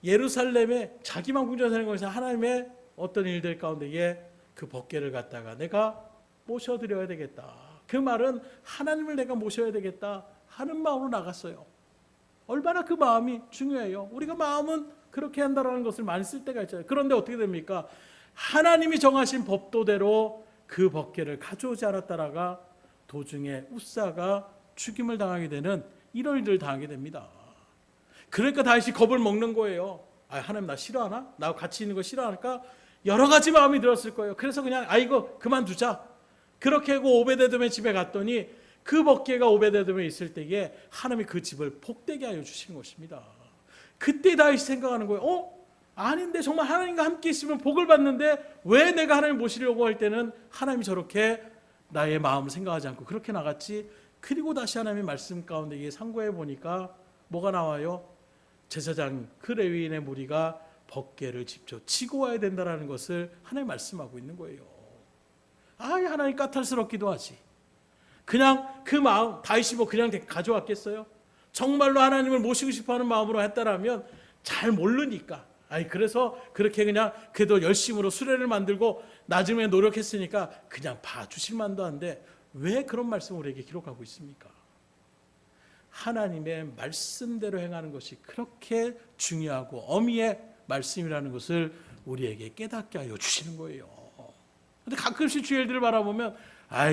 예루살렘에 자기만 궁전에 사는 것이 하나님의 어떤 일들 가운데에 그 법궤를 갖다가 내가 모셔드려야 되겠다. 그 말은 하나님을 내가 모셔야 되겠다 하는 마음으로 나갔어요. 얼마나 그 마음이 중요해요. 우리가 마음은 그렇게 한다라는 것을 많이 쓸 때가 있잖아요. 그런데 어떻게 됩니까? 하나님이 정하신 법도대로 그 법궤를 가져오지 않았다라가 도중에 웃사가 죽임을 당하게 되는 이런 일들을 당하게 됩니다. 그러니까 다윗이 겁을 먹는 거예요. 하나님 나 싫어하나? 나하고 같이 있는 거 싫어할까? 여러 가지 마음이 들었을 거예요. 그래서 그냥 이거 그만두자. 그렇게 하고 오베데돔의 집에 갔더니 그 법궤가 오베데돔에 있을 때에 하나님이 그 집을 복되게 하여 주신 것입니다. 그때 다윗이 생각하는 거예요. 아닌데 정말 하나님과 함께 있으면 복을 받는데 왜 내가 하나님 모시려고 할 때는 하나님이 저렇게 나의 마음을 생각하지 않고 그렇게 나갔지? 그리고 다시 하나님의 말씀 가운데 이게 상고해 보니까 뭐가 나와요? 제사장 그 레위인의 무리가 법궤를 직접 지고 와야 된다는 것을 하나님 말씀하고 있는 거예요. 하나님 까탈스럽기도 하지. 그냥 그 마음 다윗이 그냥 가져왔겠어요? 정말로 하나님을 모시고 싶어하는 마음으로 했다라면 잘 모르니까. 그래서 그렇게 그냥 그래도 열심으로 수레를 만들고 나중에 노력했으니까 그냥 봐주실 만도 한데 왜 그런 말씀을 우리에게 기록하고 있습니까? 하나님의 말씀대로 행하는 것이 그렇게 중요하고 어미의 말씀이라는 것을 우리에게 깨닫게 하여 주시는 거예요. 근데 가끔씩 주의 일들을 바라보면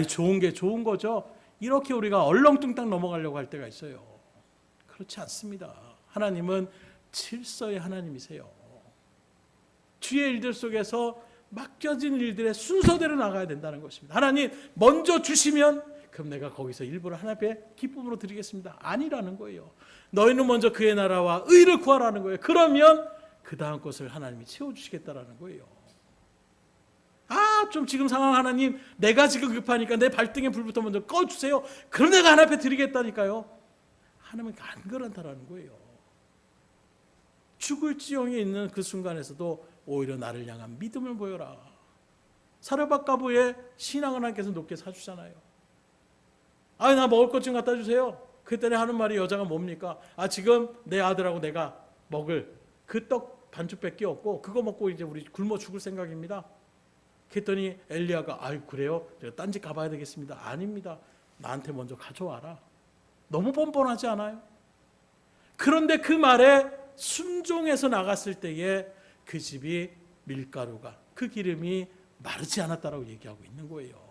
좋은 게 좋은 거죠. 이렇게 우리가 얼렁뚱땅 넘어가려고 할 때가 있어요. 그렇지 않습니다. 하나님은 질서의 하나님이세요. 주의 일들 속에서 맡겨진 일들의 순서대로 나가야 된다는 것입니다. 하나님 먼저 주시면 그럼 내가 거기서 일부러 하나님 앞에 기쁨으로 드리겠습니다. 아니라는 거예요. 너희는 먼저 그의 나라와 의를 구하라는 거예요. 그러면 그 다음 것을 하나님이 채워주시겠다라는 거예요. 좀 지금 상황 하나님 내가 지금 급하니까 내 발등에 불부터 먼저 꺼주세요. 그럼 내가 하나님 앞에 드리겠다니까요. 하나님은 안 그런다라는 거예요. 죽을 지경에 있는 그 순간에서도 오히려 나를 향한 믿음을 보여라. 사르밧 과부의 신앙을 하나님께서 높게 사주잖아요. 나 먹을 것 좀 갖다 주세요. 그때는 하는 말이 여자가 뭡니까? 지금 내 아들하고 내가 먹을 그 떡 반죽밖에 없고 그거 먹고 이제 우리 굶어 죽을 생각입니다. 그랬더니 엘리야가 그래요? 제가 딴 집 가봐야 되겠습니다. 아닙니다. 나한테 먼저 가져와라. 너무 뻔뻔하지 않아요? 그런데 그 말에 순종해서 나갔을 때에 그 집이 밀가루가 그 기름이 마르지 않았다라고 얘기하고 있는 거예요.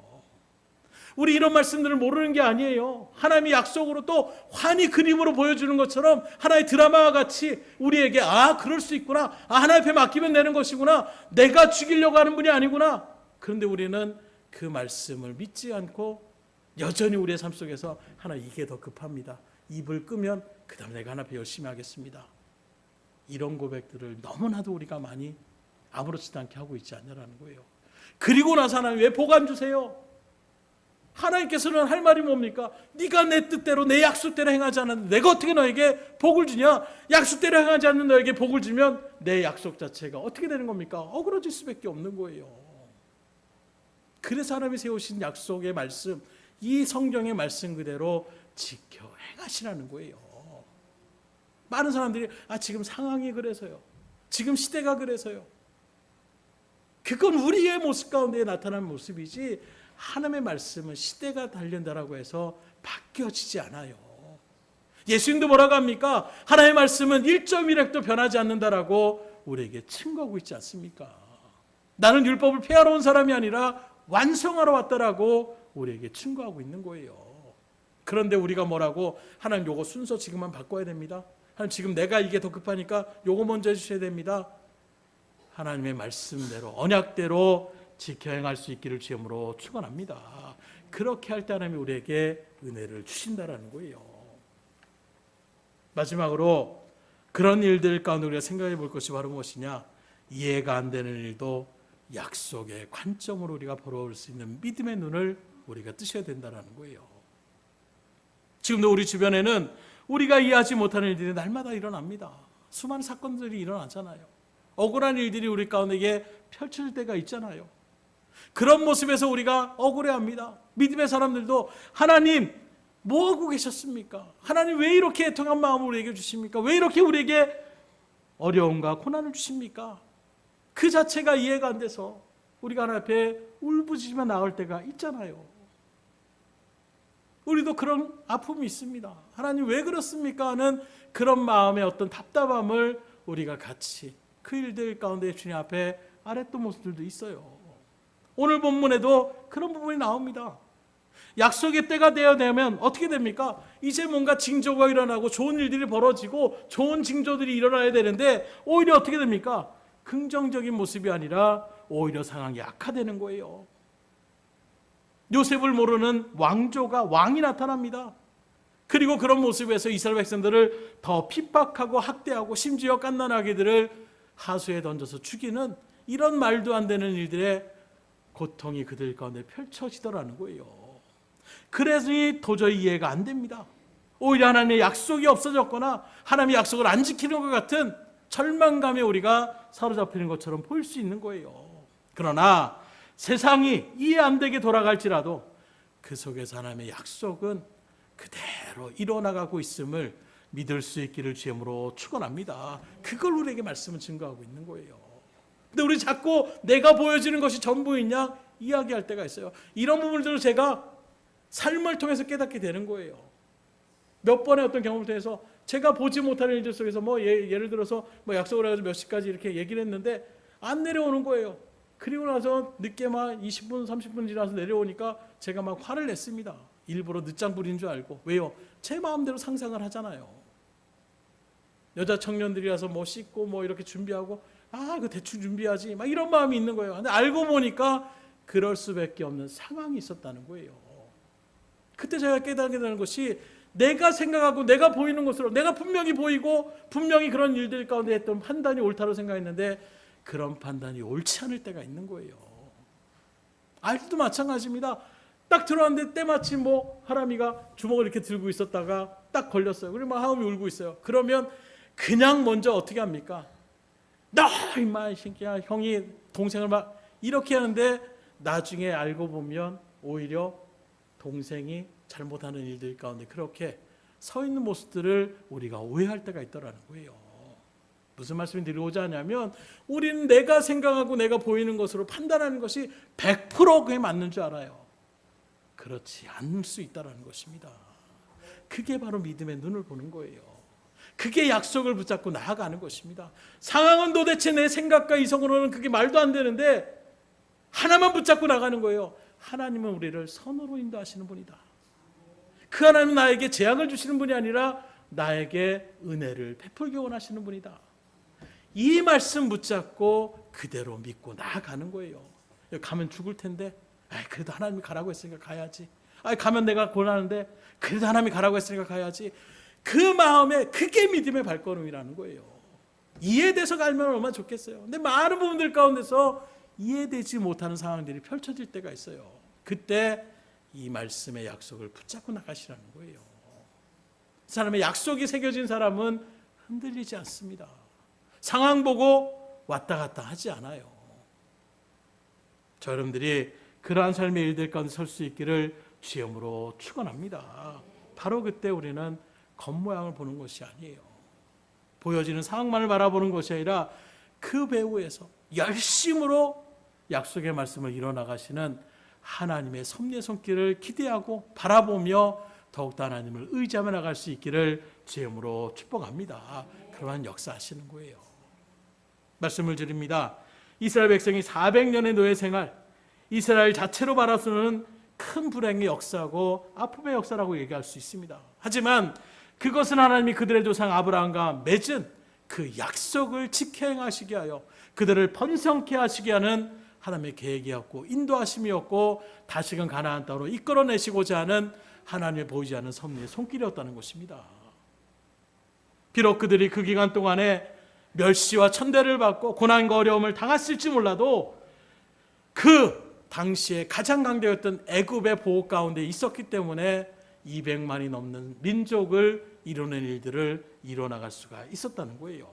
우리 이런 말씀들을 모르는 게 아니에요. 하나님이 약속으로 또 환히 그림으로 보여주는 것처럼 하나의 드라마와 같이 우리에게 그럴 수 있구나. 하나님 앞에 맡기면 되는 것이구나. 내가 죽이려고 하는 분이 아니구나. 그런데 우리는 그 말씀을 믿지 않고 여전히 우리의 삶 속에서 하나님 이게 더 급합니다. 입을 끄면 그 다음에 내가 하나님 앞에 열심히 하겠습니다. 이런 고백들을 너무나도 우리가 많이 아무렇지도 않게 하고 있지 않냐라는 거예요. 그리고 나서 하나님 왜 복 안 주세요? 하나님께서는 할 말이 뭡니까? 네가 내 뜻대로 내 약속대로 행하지 않았는데 내가 어떻게 너에게 복을 주냐? 약속대로 행하지 않는 너에게 복을 주면 내 약속 자체가 어떻게 되는 겁니까? 어그러질 수밖에 없는 거예요. 그래서 하나님이 세우신 약속의 말씀, 이 성경의 말씀 그대로 지켜 행하시라는 거예요. 많은 사람들이 지금 상황이 그래서요. 지금 시대가 그래서요. 그건 우리의 모습 가운데 나타난 모습이지 하나님의 말씀은 시대가 단련다라고 해서 바뀌어지지 않아요. 예수님도 뭐라고 합니까? 하나님의 말씀은 1.1획도 변하지 않는다라고 우리에게 증거하고 있지 않습니까? 나는 율법을 폐하러 온 사람이 아니라 완성하러 왔다라고 우리에게 증거하고 있는 거예요. 그런데 우리가 뭐라고? 하나님 요거 순서 지금만 바꿔야 됩니다. 하나님 지금 내가 이게 더 급하니까 요거 먼저 해주셔야 됩니다. 하나님의 말씀대로 언약대로 지켜 행할 수 있기를 주님으로 축원합니다. 그렇게 할 때 하나님이 우리에게 은혜를 주신다라는 거예요. 마지막으로 그런 일들 가운데 우리가 생각해 볼 것이 바로 무엇이냐? 이해가 안 되는 일도 약속의 관점으로 우리가 보러올 수 있는 믿음의 눈을 우리가 뜨셔야 된다는 거예요. 지금도 우리 주변에는 우리가 이해하지 못하는 일들이 날마다 일어납니다. 수많은 사건들이 일어나잖아요. 억울한 일들이 우리 가운데 펼쳐질 때가 있잖아요. 그런 모습에서 우리가 억울해합니다. 믿음의 사람들도 하나님 뭐하고 계셨습니까? 하나님 왜 이렇게 애통한 마음을 우리에게 주십니까? 왜 이렇게 우리에게 어려움과 고난을 주십니까? 그 자체가 이해가 안 돼서 우리가 하나님 앞에 울부짖으며 나올 때가 있잖아요. 우리도 그런 아픔이 있습니다. 하나님 왜 그렇습니까? 하는 그런 마음의 어떤 답답함을 우리가 같이 그 일들 가운데 주님 앞에 아랬던 모습들도 있어요. 오늘 본문에도 그런 부분이 나옵니다. 약속의 때가 되면 어떻게 됩니까? 이제 뭔가 징조가 일어나고 좋은 일들이 벌어지고 좋은 징조들이 일어나야 되는데 오히려 어떻게 됩니까? 긍정적인 모습이 아니라 오히려 상황이 악화되는 거예요. 요셉을 모르는 왕이 나타납니다. 그리고 그런 모습에서 이스라엘 백성들을 더 핍박하고 학대하고 심지어 갓난아기들을 하수에 던져서 죽이는 이런 말도 안 되는 일들의 고통이 그들 가운데 펼쳐지더라는 거예요. 그래서 도저히 이해가 안 됩니다. 오히려 하나님의 약속이 없어졌거나 하나님의 약속을 안 지키는 것 같은 절망감에 우리가 사로잡히는 것처럼 보일 수 있는 거예요. 그러나 세상이 이해 안 되게 돌아갈지라도 그 속에서 하나님의 약속은 그대로 이뤄나가고 있음을 믿을 수 있기를 주님으로 축원합니다. 그걸 우리에게 말씀은 증거하고 있는 거예요. 근데 우리 자꾸 내가 보여지는 것이 전부인 양 이야기할 때가 있어요. 이런 부분들을 제가 삶을 통해서 깨닫게 되는 거예요. 몇 번의 어떤 경험을 통해서 제가 보지 못하는 일들 속에서 예를 들어서 약속을 해서 몇 시까지 이렇게 얘기를 했는데 안 내려오는 거예요. 그리고 나서 늦게 막 20분 30분 지나서 내려오니까 제가 막 화를 냈습니다. 일부러 늦장 부린 줄 알고. 왜요? 제 마음대로 상상을 하잖아요. 여자 청년들이라서 씻고 이렇게 준비하고 그 대충 준비하지 막 이런 마음이 있는 거예요. 근데 알고 보니까 그럴 수밖에 없는 상황이 있었다는 거예요. 그때 제가 깨닫게 되는 것이 내가 생각하고 내가 보이는 것으로 내가 분명히 보이고 분명히 그런 일들 가운데 했던 판단이 옳다고 생각했는데 그런 판단이 옳지 않을 때가 있는 거예요. 아이들도 마찬가지입니다. 딱 들어왔는데 때마침 하람이가 주먹을 이렇게 들고 있었다가 딱 걸렸어요. 그리고 하음이 울고 있어요. 그러면 그냥 먼저 어떻게 합니까? 너 임마 이 새끼야, 형이 동생을 막 이렇게 하는데 나중에 알고 보면 오히려 동생이 잘못하는 일들 가운데 그렇게 서 있는 모습들을 우리가 오해할 때가 있더라는 거예요. 무슨 말씀을 드리고자 하냐면 우리는 내가 생각하고 내가 보이는 것으로 판단하는 것이 100% 그게 맞는 줄 알아요. 그렇지 않을 수 있다는 것입니다. 그게 바로 믿음의 눈을 보는 거예요. 그게 약속을 붙잡고 나아가는 것입니다. 상황은 도대체 내 생각과 이성으로는 그게 말도 안 되는데 하나만 붙잡고 나가는 거예요. 하나님은 우리를 선으로 인도하시는 분이다. 그 하나님은 나에게 재앙을 주시는 분이 아니라 나에게 은혜를 베풀기 원하시는 분이다. 이 말씀 붙잡고 그대로 믿고 나아가는 거예요. 가면 죽을 텐데 그래도 하나님이 가라고 했으니까 가야지. 가면 내가 고난하는데 그래도 하나님이 가라고 했으니까 가야지. 그 마음에 그게 믿음의 발걸음이라는 거예요. 이해돼서 가면 얼마나 좋겠어요. 근데 많은 부분들 가운데서 이해되지 못하는 상황들이 펼쳐질 때가 있어요. 그때 이 말씀의 약속을 붙잡고 나가시라는 거예요. 사람의 약속이 새겨진 사람은 흔들리지 않습니다. 상황 보고 왔다 갔다 하지 않아요. 저 여러분들이 그러한 삶의 일들 가운데 설 수 있기를 주님으로 축원합니다. 바로 그때 우리는 겉모양을 보는 것이 아니에요. 보여지는 상황만을 바라보는 것이 아니라 그 배후에서 열심으로 약속의 말씀을 이뤄나가시는 하나님의 섭리의 손길을 기대하고 바라보며 더욱더 하나님을 의지하며 나갈 수 있기를 주님으로 축복합니다. 그러한 역사하시는 거예요. 말씀을 드립니다. 이스라엘 백성이 400년의 노예 생활, 이스라엘 자체로 바라서는 큰 불행의 역사고 아픔의 역사라고 얘기할 수 있습니다. 하지만 그것은 하나님이 그들의 조상 아브라함과 맺은 그 약속을 지켜 행하시게 하여 그들을 번성케 하시게 하는 하나님의 계획이었고 인도하심이었고 다시금 가나안 땅으로 이끌어내시고자 하는 하나님의 보이지 않는 섭리의 손길이었다는 것입니다. 비록 그들이 그 기간 동안에 멸시와 천대를 받고 고난과 어려움을 당했을지 몰라도 그 당시에 가장 강대였던 애굽의 보호 가운데 있었기 때문에 200만이 넘는 민족을 이루는 일들을 이뤄나갈 수가 있었다는 거예요.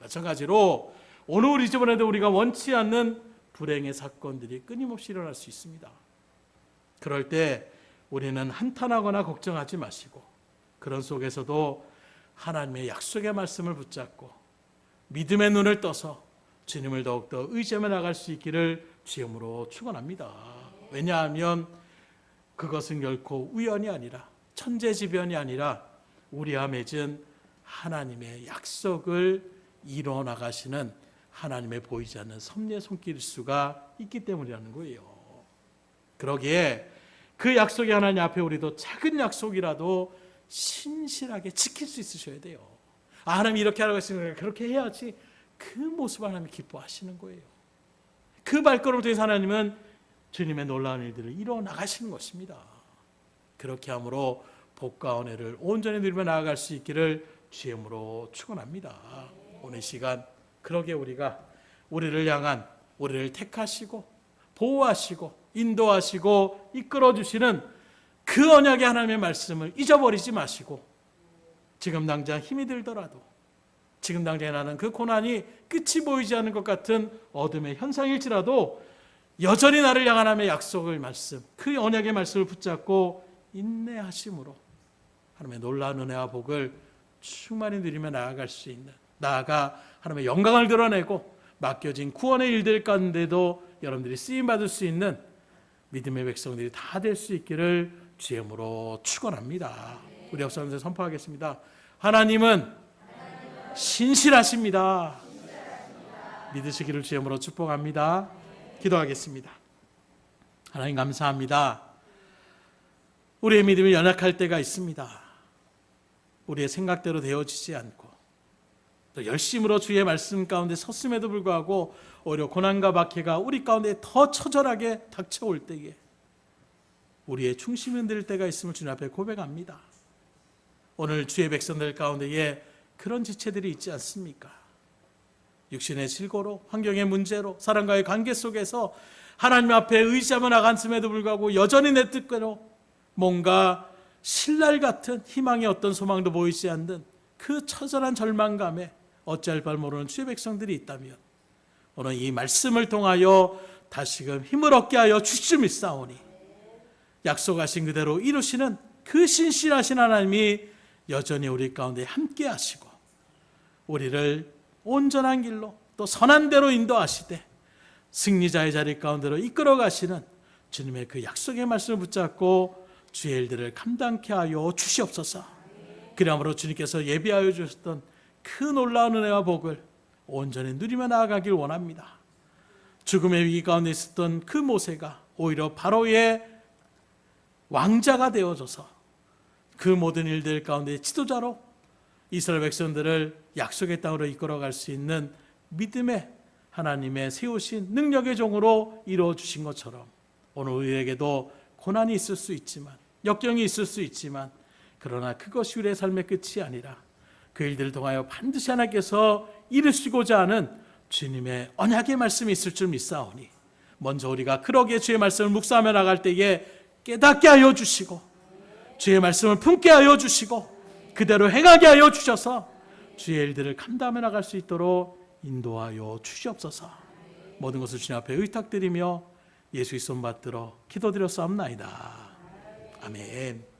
마찬가지로 오늘 이 시간에도 우리가 원치 않는 불행의 사건들이 끊임없이 일어날 수 있습니다. 그럴 때 우리는 한탄하거나 걱정하지 마시고 그런 속에서도 하나님의 약속의 말씀을 붙잡고 믿음의 눈을 떠서 주님을 더욱더 의지하며 나갈 수 있기를 주님으로 축원합니다. 왜냐하면 그것은 결코 우연이 아니라 천재지변이 아니라 우리와 맺은 하나님의 약속을 이뤄나가시는 하나님의 보이지 않는 섭리의 손길일 수가 있기 때문이라는 거예요. 그러기에 그 약속의 하나님 앞에 우리도 작은 약속이라도 신실하게 지킬 수 있으셔야 돼요. 하나님 이렇게 하라고 했으니까 그렇게 해야지. 그 모습을 하나님이 기뻐하시는 거예요. 그 발걸음을 통해서 하나님은 주님의 놀라운 일들을 이루어 나가시는 것입니다. 그렇게 함으로 복과 은혜를 온전히 누리며 나아갈 수 있기를 주의 이름으로 축원합니다. 오늘 시간 그러게 우리가 우리를 향한, 우리를 택하시고 보호하시고 인도하시고 이끌어주시는 그 언약의 하나님의 말씀을 잊어버리지 마시고, 지금 당장 힘이 들더라도, 지금 당장에 나는 그 고난이 끝이 보이지 않는 것 같은 어둠의 현상일지라도 여전히 나를 향한 하나님의 약속의 말씀, 그 언약의 말씀을 붙잡고 인내하심으로 하나님의 놀라운 은혜와 복을 충만히 누리며 나아갈 수 있는, 나아가 하나님의 영광을 드러내고 맡겨진 구원의 일들 가운데도 여러분들이 쓰임받을 수 있는 믿음의 백성들이 다 될 수 있기를 주의 이름으로 축원합니다. 우리 역사하면서 선포하겠습니다. 하나님은 신실하십니다. 믿으시기를 주의 이름으로 축복합니다. 기도하겠습니다. 하나님 감사합니다. 우리의 믿음이 연약할 때가 있습니다. 우리의 생각대로 되어지지 않고 또 열심으로 주의 말씀 가운데 섰음에도 불구하고 오히려 고난과 박해가 우리 가운데 더 처절하게 닥쳐올 때에 우리의 중심이 흔들릴 때가 있음을 주님 앞에 고백합니다. 오늘 주의 백성들 가운데에 그런 지체들이 있지 않습니까? 육신의 질고로, 환경의 문제로, 사람과의 관계 속에서 하나님 앞에 의지하며 나갔음에도 불구하고 여전히 내 뜻대로 뭔가 신랄 같은 희망의 어떤 소망도 보이지 않는 그 처절한 절망감에 어찌할 바를 모르는 주의 백성들이 있다면 오늘 이 말씀을 통하여 다시금 힘을 얻게 하여 주시옵사오니 약속하신 그대로 이루시는 그 신실하신 하나님이 여전히 우리 가운데 함께 하시고 우리를 온전한 길로 또 선한 대로 인도하시되 승리자의 자리 가운데로 이끌어 가시는 주님의 그 약속의 말씀을 붙잡고 주의 일들을 감당케 하여 주시옵소서. 그러므로 주님께서 예비하여 주셨던 그 놀라운 은혜와 복을 온전히 누리며 나아가길 원합니다. 죽음의 위기 가운데 있었던 그 모세가 오히려 바로의 왕자가 되어져서 그 모든 일들 가운데 지도자로 이스라엘 백성들을 약속의 땅으로 이끌어갈 수 있는 믿음의 하나님의 세우신 능력의 종으로 이루어 주신 것처럼 오늘 우리에게도 고난이 있을 수 있지만 역경이 있을 수 있지만 그러나 그것이 우리의 삶의 끝이 아니라 그 일들을 통하여 반드시 하나님께서 이루시고자 하는 주님의 언약의 말씀이 있을 줄 믿사오니 먼저 우리가 그러기에 주의 말씀을 묵상하며 나갈 때에 깨닫게 하여 주시고 주의 말씀을 품게 하여 주시고 그대로 행하게 하여 주셔서 주의 일들을 감당해 나갈 수 있도록 인도하여 주시옵소서. 모든 것을 주님 앞에 의탁드리며 예수 그리스도 받들어 기도드렸사옵나이다. 아멘.